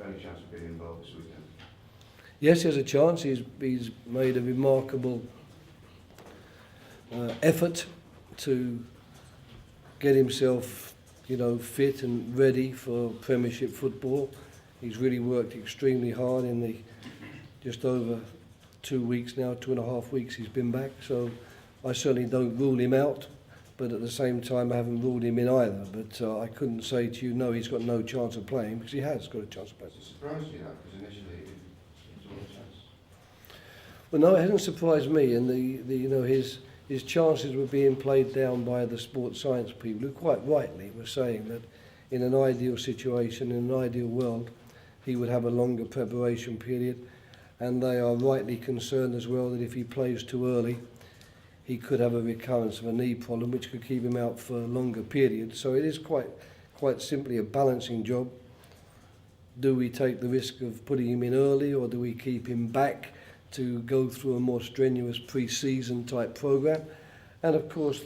any chance of being involved this weekend? Yes, there's a chance. He's made a remarkable effort to get himself, fit and ready for Premiership football. He's really worked extremely hard in the just over 2 weeks now, 2.5 weeks he's been back. So I certainly don't rule him out, but at the same time I haven't ruled him in either. But I couldn't say to you, no, he's got no chance of playing, because he has got a chance of playing. Does it surprise you that? Because initially it was all a chance. Well, no, it hasn't surprised me, and his chances were being played down by the sports science people, who quite rightly were saying that in an ideal situation, in an ideal world, he would have a longer preparation period, and they are rightly concerned as well that if he plays too early, he could have a recurrence of a knee problem which could keep him out for a longer period. So it is quite simply a balancing job. Do we take the risk of putting him in early, or do we keep him back to go through a more strenuous pre-season type programme? And of course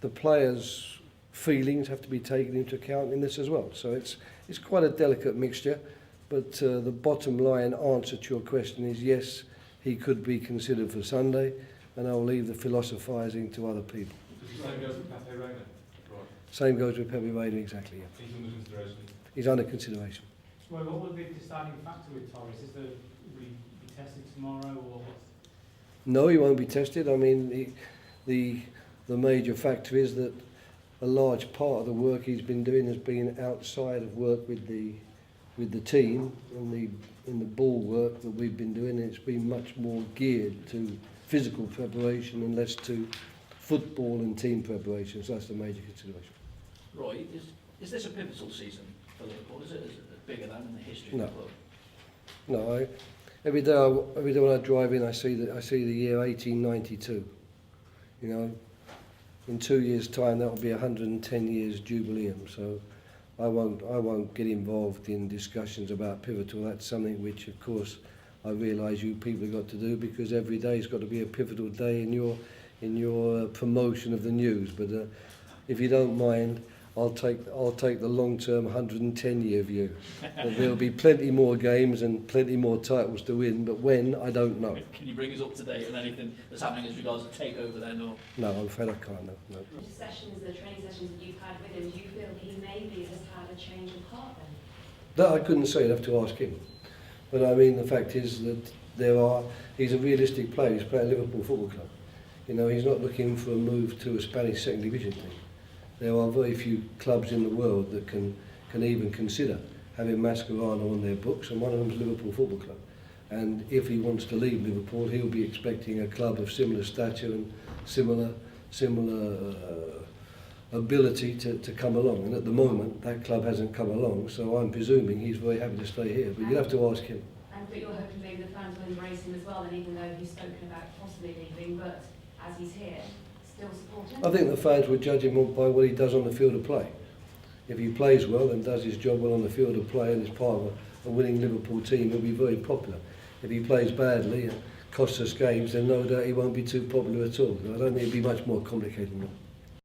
the players' feelings have to be taken into account in this as well. So it's quite a delicate mixture, but the bottom line answer to your question is yes, he could be considered for Sunday, and I'll leave the philosophising to other people. The same goes with Pepe Reina? Right. Same goes with Pepe Reina, exactly, yeah. He's under consideration? He's under consideration. Well, what would be the deciding factor with Torres? Will he be tested tomorrow, or what? No, he won't be tested. I mean, the major factor is that a large part of the work he's been doing has been outside of work with the team in the ball work that we've been doing. It's been much more geared to physical preparation and less to football and team preparation. So that's the major consideration. Roy, is this a pivotal season for Liverpool? Is it bigger than in the history No. of the club? No, every day when I drive in, I see the year 1892. In 2 years' time, that will be 110 years jubileum. So I won't get involved in discussions about pivotal. That's something which, of course, I realise you people have got to do, because every day's got to be a pivotal day in your promotion of the news. But if you don't mind, I'll take the long-term 110-year view. There'll be plenty more games and plenty more titles to win, but when, I don't know. Can you bring us up to date on anything that's happening as regards to takeover then? Or? No, I'm afraid I can't. No. The training sessions that you've had with him, do you feel he maybe has had a change of heart then? That I couldn't say. I'd have to ask him. But I mean, the fact is that he's a realistic player. He's playing at Liverpool Football Club. He's not looking for a move to a Spanish second division team. There are very few clubs in the world that can even consider having Mascherano on their books, and one of them is Liverpool Football Club. And if he wants to leave Liverpool, he'll be expecting a club of similar stature and similar ability to come along. And at the moment, that club hasn't come along, so I'm presuming he's very happy to stay here. But you'll have to ask him. But you're hoping maybe the fans will embrace him as well, and even though he's spoken about possibly leaving, but as he's here, still support him? I think the fans would judge him by what he does on the field of play. If he plays well and does his job well on the field of play and is part of a winning Liverpool team, he'll be very popular. If he plays badly and costs us games, then no doubt he won't be too popular at all. I don't think it'd be much more complicated than that.